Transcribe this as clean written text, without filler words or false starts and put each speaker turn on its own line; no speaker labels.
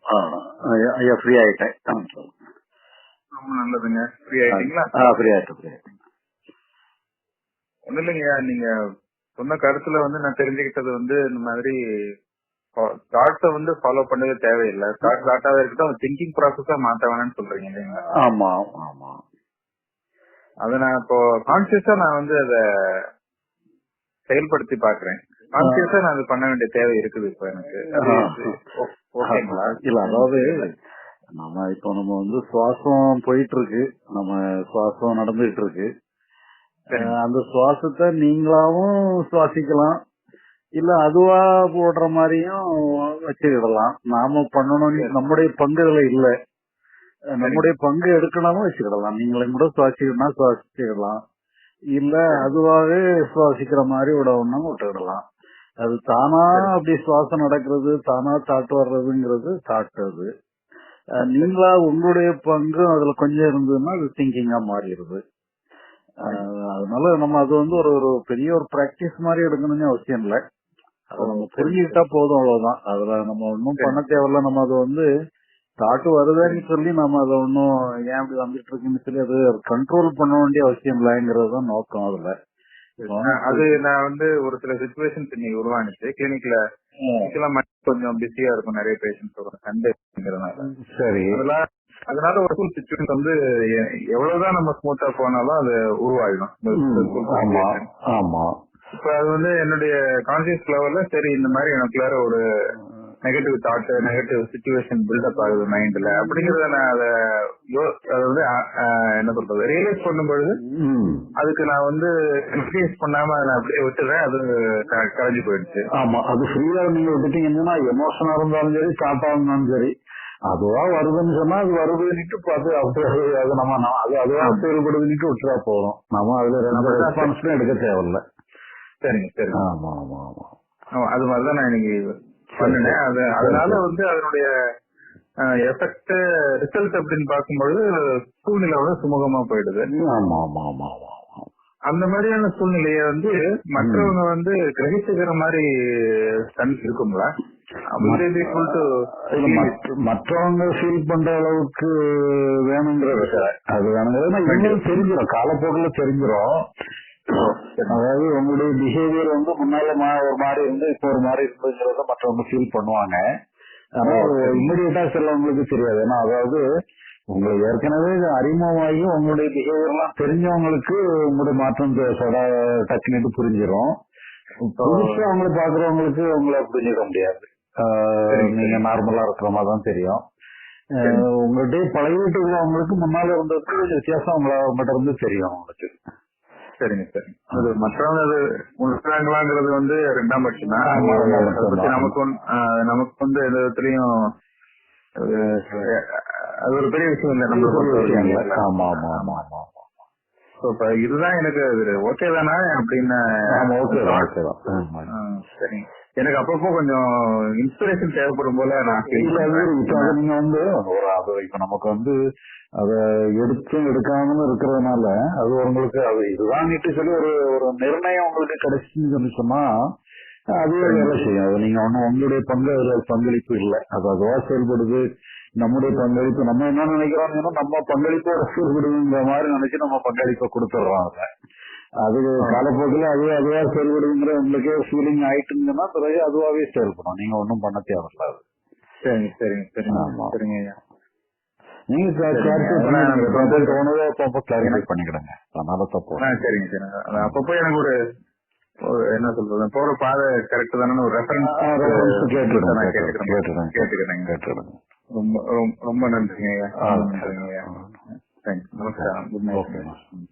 ஆ, ஐயா ஃப்ரீ ஆயிட்டேன்.
ரொம்ப நல்லதுங்க. ஃப்ரீ ஆயிட்டீங்களா?
ஃப்ரீ ஆயிட்டேன்.
ஒண்ணு இல்லைங்கய்யா, நீங்க சொன்ன கருத்துல நான் தெரிஞ்சுக்கிட்டது இந்த மாதிரி தாட்ஸை ஃபாலோ பண்ணவே தேவையில்லை. தாட்டாவே இருக்கட்டும், திங்கிங் ப்ராசஸா மாத்த வேணாம்னு சொல்றீங்க இல்லைங்களா?
ஆமா ஆமா.
அதை நான் இப்போ கான்சியஸா அதை செயல்படுத்தி பாக்குறேன். கான்சியஸா நான் அது பண்ண வேண்டிய தேவை இருக்குது இப்போ எனக்கு. ஓகேங்களா?
இல்ல, அதாவது நம்ம சுவாசம் போயிட்டு இருக்கு, நம்ம சுவாசம் நடந்துட்டு இருக்கு. அந்த சுவாசத்தை நீங்களாவும் சுவாசிக்கலாம், இல்ல அதுவா போடுற மாதிரியும் வச்சுக்கிடலாம். நாம பண்ணணும், நம்முடைய பங்குகளை இல்ல, நம்முடைய பங்கு எடுக்கணும்னு வச்சுக்கிடலாம். நீங்களும் கூட சுவாசிக்கலாம், இல்ல அதுவாவே சுவாசிக்கிற மாதிரி விடணும்னு அது தானா அப்படி சுவாசம் நடக்கிறது, தானா தாட்டு வர்றதுங்கிறது தாட்டு. அது நீங்களா உங்களுடைய பங்கு அதுல கொஞ்சம் இருந்ததுன்னா அது திங்கிங்கா மாறிடுது. அதனால நம்ம அது ஒரு பெரிய ஒரு பிராக்டிஸ் மாதிரி எடுக்கணும்னு அவசியம் இல்லை. அதை நம்ம புரிஞ்சுக்கிட்டா போதும், அவ்வளவுதான். அதுல நம்ம ஒன்னும் பண்ண தேவையில்ல. நம்ம அது தாட்டு வருதுன்னு சொல்லி நம்ம அதை ஒன்னும் ஏன் அப்படி வந்துட்டு இருக்குன்னு சொல்லி அது கண்ட்ரோல் பண்ண வேண்டிய அவசியம் இல்லைங்கிறது தான் நோக்கம். அதுல
அது நான் ஒரு சில சிச்சுவேஷன்ஸ் இன்னைக்கு உருவானுச்சு கிளினிக்ல. கொஞ்சம் பிஸியா இருக்கும், நிறைய பேஷண்ட்ஸ் வரும் சண்டேங்கிறதுனால.
சரி,
அதனால ஒரு ஃபுல் சிச்சுவேஷன் எவ்வளவுதான் நம்ம ஸ்மூத்தா போனாலும் அது உருவாயிடும்.
ஆமா.
இப்ப அது என்னுடைய கான்சியஸ் லெவல்ல சரி, இந்த மாதிரி எனக்குள்ளார ஒரு negative thought, negative situation build up ஆகுது மைண்ட்ல அப்படிங்கறத நான் அதாவது என்ன சொல்றது, ரியலைஸ் பண்ணும்பொழுது அதுக்கு நான் என்கரேஜ் பண்ணாம அதை அப்படியே விட்டுறேன். அது கரைஞ்சு போயிடுச்சு.
ஆமா, அது ஃப்ரீயா நீங்க விட்டுட்டீங்கன்னா எமோஷனா இருந்தாலும் சரி, தாட்டா இருந்தாலும் சரி, அதுவா வருதுன்னு சொன்னா அது வருதுன்னுட்டு பார்த்து அது நம்ம அது அதுவா செயல்படுதுன்னுட்டு விட்டுறா போதும். நம்ம அதுல ரெஸ்பான்ஸ் எடுக்க தேவையில்லை.
சரிங்க சரி.
ஆமா ஆமா ஆமா,
அது மாதிரிதான் நான் இன்னைக்கு பண்ணினேன். அதனால அதனுடைய எஃபெக்ட் ரிசல்ட் அப்படின்னு பார்க்கும்பொழுது சூழ்நிலை சுமூகமா போயிடுது.
ஆமா ஆமா ஆமா ஆமா.
அந்த மாதிரியான சூழ்நிலைய மற்றவங்க கிரகிச்சுக்கிற மாதிரி இருக்குங்களா?
மற்றவங்க ஃபீல் பண்ற அளவுக்கு வேணுங்கிறது அது வேணுங்கிறது தெரிஞ்சிடும், காலப்போக்கில் தெரிஞ்சிடும். அதாவது உங்களுடைய பிஹேவியர் முன்னால ஒரு மாதிரி இருந்து இப்ப ஒரு மாதிரி இருந்துங்கிறத மற்றவங்க ஃபீல் பண்ணுவாங்க. ஆனா இம்மிடியட்டா சிலவங்களுக்கு தெரியாது. ஏன்னா அதாவது உங்களுக்கு ஏற்கனவே அறிமுகமாகி உங்களுடைய பிஹேவியர் எல்லாம் தெரிஞ்சவங்களுக்கு உங்களுடைய மாற்றம் டக்குன்னு புரிஞ்சிடும். புதுசா அவங்களை பாக்குறவங்களுக்கு உங்களை புரிஞ்சுக்க முடியாது. நீங்க நார்மலா இருக்கிற மாதிரி தான் தெரியும். உங்கள்கிட்ட பழகிட்டு இருக்கிறவங்களுக்கு முன்னால இருந்ததுக்கு கொஞ்சம் வித்தியாசம் உங்கள்கிட்ட இருந்து தெரியும் அவங்களுக்கு.
சரிங்க சரி. அது மற்றவங்க அது உணர்றாங்களாங்கிறது ரெண்டாம் பட்சம் தான். நமக்கு எந்த விதத்திலையும் அது ஒரு பெரிய விஷயம் இல்லை. நம்ம
ஆமா ஆமா ஆமா ஆமா.
இப்ப இதுதான் எனக்கு ஓகே தானே அப்படின்னு. சரிங்க. எனக்கு அப்பப்போ கொஞ்சம் இன்ஸ்பிரேஷன் தேவைப்படும் போல நான்
நீங்க இப்ப நமக்கு அத எடுத்தும் எடுக்காமலும் இருக்கிறதுனால அது உங்களுக்கு அது இதுதான் சொல்லி ஒரு நிர்ணயம் உங்களுக்கு கிடைச்சுன்னு சொன்னா அதுவே வேலை செய்யும். அது நீங்க உங்களுடைய பங்கு அதுல பங்களிப்பு இல்லை, அது அதுவா செயல்படுது. நம்முடைய பங்களிப்பு நம்ம என்ன நினைக்கிறோம், நம்ம பங்களிப்போட செயல்படுதுங்கிற மாதிரி நினைச்சு நம்ம பங்களிப்பை கொடுத்துடுறோம். அது காலப்போக்கில் அதுவா செயல்படுதுங்கிற உங்களுக்கே ஃபீலிங் ஆயிட்டுங்கன்னா பிறகு அதுவாவே செயல்படும், நீங்க ஒன்னும் பண்ண தேவையில்ல.
சரிங்க சரிங்க சரிங்க சரிங்க.
நீங்க கிளாரிஃபை பண்ணிக்கிடுங்க, அதனால தப்பு.
சரிங்க சரிங்க. அப்பப்போ எனக்கு ஒரு என்ன சொல்றது, போற பாதை கரெக்ட் தானே ஒரு ரெஃபரன்ஸ் கேட்டுக்கிறேன். ரொம்ப ரொம்ப நன்றிங்க. தேங்க்ஸ். நமஸ்காரம். Good night.